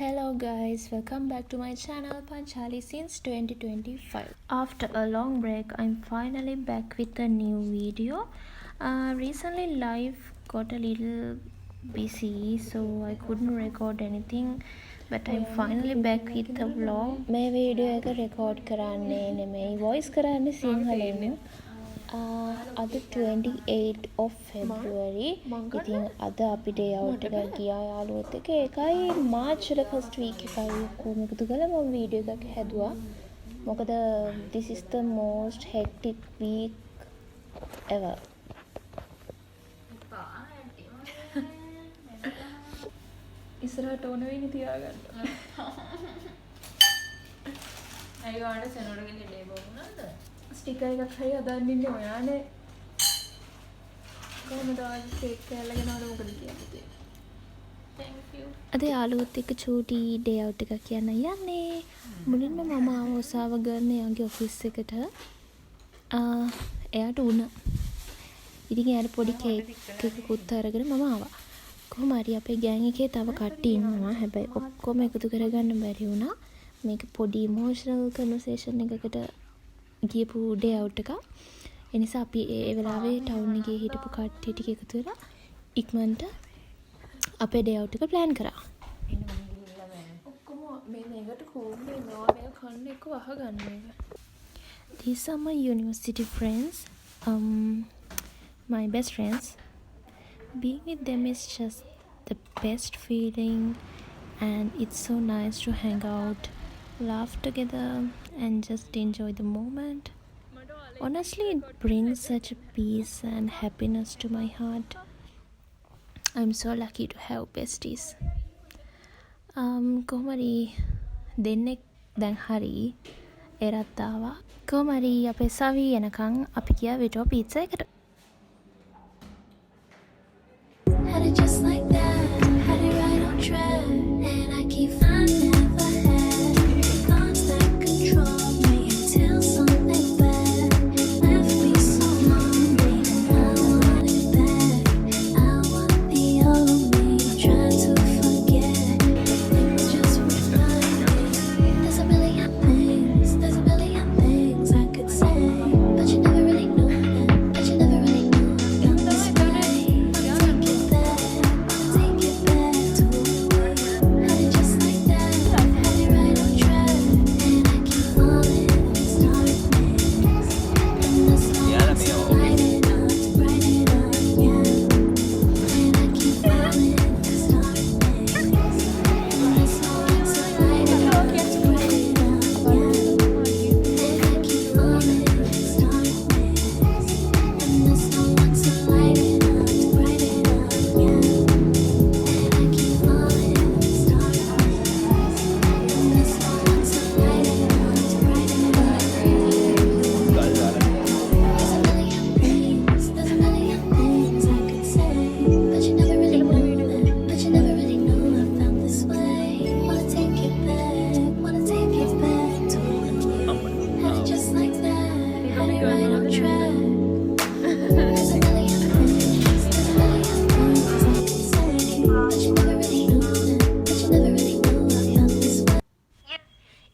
Hello guys, welcome back to my channel Panchali since 2025. After a long break, I'm finally back with a new video. Recently life got a little busy so I couldn't record anything, but I'm finally back with a vlog. මේ video එක record කරන්නේ නෙමෙයි, voice කරන්නේ සිංහලෙන්. අද 28 of February. ඉතින් අද අපි ඩේ අවුට් එකක් ගියා යාළුවොත් එක්ක. ඒකයි මාර්ච් වල ෆස්ට් වීක් එකයි කොහොම එකතු කරලා මම වීඩියෝ එකක් හැදුවා. මොකද this is the most hectic week ever. ඉස්සරහට ඕන වෙන්නේ තියාගන්න. අයියෝ ආන්න සෙනෝඩගෙන ඩේ බොමුණාද? ස්ටිකර් එකක් හරි හදන්න ඉන්නේ ඔයානේ. කොහොමද ආජ් කේක් කෑල්ලගෙන ආවද මොකද කියන්නේ? Thank you. අද යාළුවොත් එක්ක චූටි ඩේ අවුට් එකක් කියන්න යන්නේ. මුලින්ම මම ආව ඔසාව ගන්න එයාගේ ඔෆිස් එකට. එයාට උණ. ඉතින් එයාට පොඩි කේක් එකකුත් අරගෙන මම ආවා. කොහොම හරි අපේ ගෑන් එකේ තව කට්ටිය ඉන්නවා. හැබැයි ඔක්කොම එකතු කරගන්න බැරි වුණා. මේක පොඩි ඉමෝෂනල් කන්වර්සේෂන් එකකට ගියපු ඩේ අවුට් එකක්. ඒ නිසා අපි ඒ වෙලාවේ ටවුන් එකේ හිටපු කට්ටිය ටික එකතු වෙලා ඉක්මනට අපේ ඩේ අවුට් එක ප්ලෑන් කරා. ඔක්කොම මේකට කෝම්බේ නෝ මේක කන්න එක වහගන්න මේක. These are my university friends, my best friends. Being with them is just the best feeling, and it's so nice to hang out, laugh together, and just enjoy the moment. Honestly, it brings such a peace and happiness to my heart. I'm so lucky to have besties. කොහොමරි දෙන්නෙක් දැන් හරි එරත් ආවා. කොහොමරි අපේ සවි එනකන් අපි ගියා විටෝ පීට්සා එකට. Had it just like that, had it right on track, and I keep finding never had constant control me until something bad left me so lonely. I want it back, I want the old me. Try to forget, it was just reminding. There's a million things I could say, but you never really knew them, but you never really knew I felt this way. Take it back to had it just like that, had it right on track, and I keep falling in this darkness, and the stars are lighting up, yeah, and I keep falling in this darkness, and the stars are lighting up, yeah, and I keep falling in this darkness, and the stars are lighting up, yeah. Just like that, had it right on track. There's a million things I could say, but you never really knew them, but you never really knew I felt this way.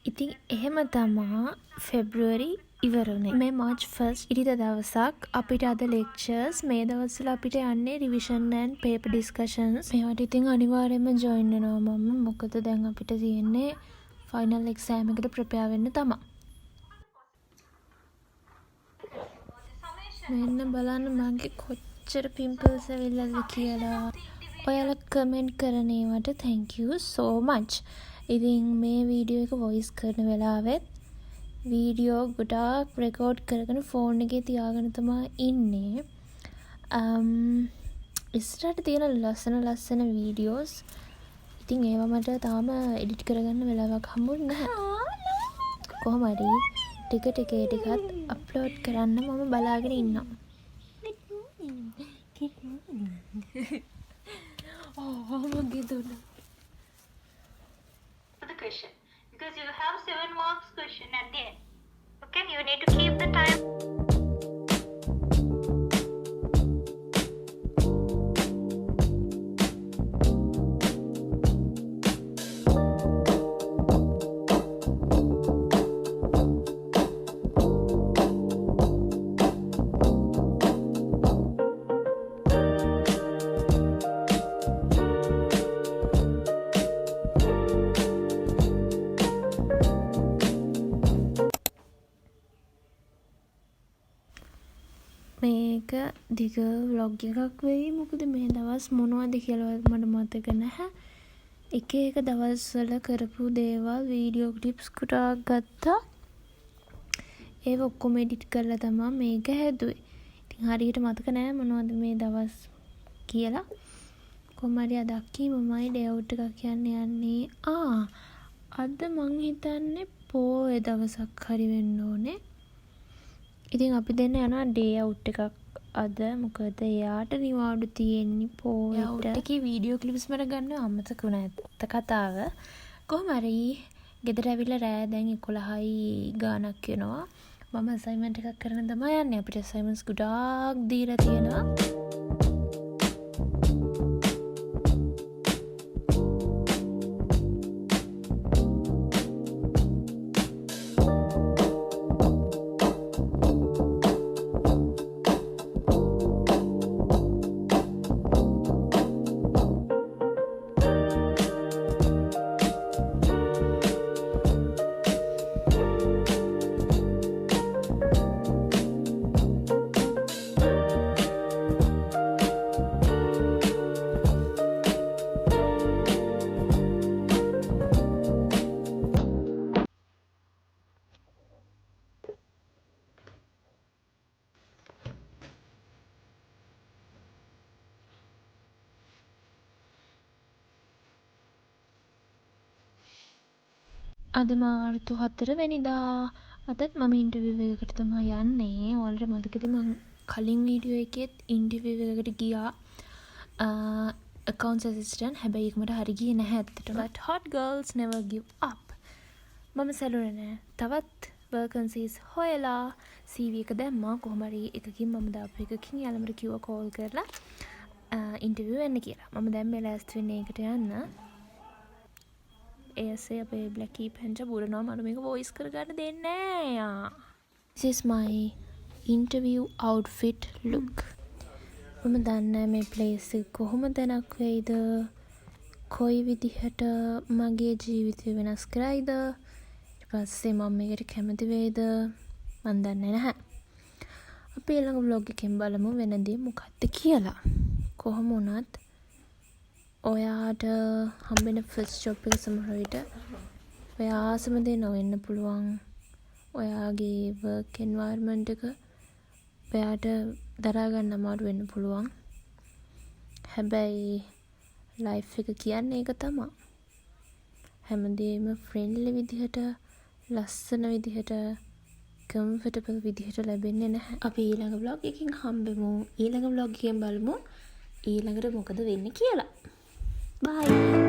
ඉතින් එහෙම තමා February ඉවරුනේ. මේ March 1st ඉරිදා දවසක් අපිට අද lectures. මේ දවස්වල අපිට යන්නේ රිවිෂන් and paper discussions. මේවට ඉතින් අනිවාර්යයෙන්ම ජොයින් වෙනවා මම. මොකද දැන් අපිට තියෙන්නේ ෆයිනල් එක්සෑම් එකට ප්‍රිපෙයාර් වෙන්න තමයි. මෙන්න බලන්න මගේ කොච්චර පිම්පල්ස් ඇවිල්ලාද කියලා. ඔයාලා කමෙන්ට් කරන ඒවට thank you so much. ඉතින් මේ වීඩියෝ එක වොයිස් කරන වෙලාවෙත් වීඩියෝ ගොඩාක් රෙකෝඩ් කරගෙන ෆෝන් එකේ තියාගෙන තමයි ඉන්නේ. ඉස්සරහට තියෙන ලස්සන වීඩියෝස්. ඉතින් ඒවා මට තාම එඩිට් කරගන්න වෙලාවක් හම්බුනේ නැහැ. කොහොම හරි ටික ටිකත් අප්ලෝඩ් කරන්න මම බලාගෙන ඉන්නවා. මගේ දුන්න. The question, because you have 7 marks question at the end. Okay, you need to keep the time. මේක දිග vlog එකක් වෙයි. මොකද මේ දවස් මොනවද කියලා මට මතක නැහැ. එක එක දවස්වල කරපු දේවල් වීඩියෝ ක්ලිප්ස් ගොඩාක් ගත්තා. ඒව ඔක්කොම එඩිට් කරලා තමයි මේක හැදුවේ. ඉතින් හරියට මතක නැහැ මොනවද මේ දවස් කියලා. කොහොම හරි අද අක්කීමමයි ඩේ අවුට් එකක් යන්නේ. අද මං හිතන්නේ පොය දවසක් හරි වෙන්න ඕනේ. ඉතින් අපි දෙන්න යනවා ඩේ අවුට් එකක් අද. මොකද එයාට නිවාඩු තියෙන්නේ පොයට. අවුට් එකේ වීඩියෝ ක්ලිප්ස් මට ගන්න අමතක වුණා ඇත්ත කතාව. කොහොම හරි ගෙදර ඇවිල්ලා රෑ දැන් 11යි ගානක් වෙනවා. මම අසයින්මන්ට් එකක් කරන්න තමයි යන්නේ. අපිට අසයින්මන්ට්ස් ගොඩාක් දීලා තියෙනවා. අද මාර්තු 4 වෙනිදා. අදත් මම ඉන්ටර්විව් එකකට තමයි යන්නේ. ඔයාලට මතකද මම කලින් වීඩියෝ එකෙත් ඉන්ටර්විව් එකකට ගියා. accounts assistant. හැබැයි ඒක මට හරි ගියේ නැහැ ඇත්තටම. But hot girls never give up. මම සැලුනේ නැහැ. තවත් vacancies හොයලා CV එක දැම්මා. කොහොම හරි එකකින් මම දාපු එකකින් යාළුවන්ට කිව්වා කෝල් කරලා ඉන්ටර්විව් වෙන්න කියලා. මම දැන් මේ ලෑස්ති වෙන්නේ ඒකට යන්න. ඒසේ අපේ බ්ලැකී පැන්ච බුරනවා මට මේක වොයිස් කරගන්න දෙන්නේ නැහැ. This is my interview outfit look. මම දන්නේ මේ ප්ලේස් එක කොහොම තැනක් වෙයිද, කොයි විදිහට මගේ ජීවිතය වෙනස් කරයිද, ඊට පස්සේ මම මේකට කැමති වෙයිද මන් දන්නේ නැහැ. අපි ඊළඟ vlog එකෙන් බලමු වෙන දේ මොකක්ද කියලා. කොහොම වුණත් ඔයාට හම්බෙන ෆස්ට් ජොබ් එක සමහර විට ඔයා ආසම දේ නොවෙන්න පුළුවන්. ඔයාගේ වර්ක් එන්වයරන්මන්ට් එක ඔයාට දරා ගන්න අමාරු වෙන්න පුළුවන්. හැබැයි ලයිෆ් එක කියන්නේ ඒක තමයි. හැමදේම ෆ්‍රෙන්ඩ්ලි විදිහට, ලස්සන විදිහට, කම්ෆර්ටබල් විදිහට ලැබෙන්නේ නැහැ. අපි ඊළඟ vlog එකකින් හම්බෙමු. ඊළඟ vlog එකෙන් බලමු ඊළඟට මොකද වෙන්නේ කියලා. Bye.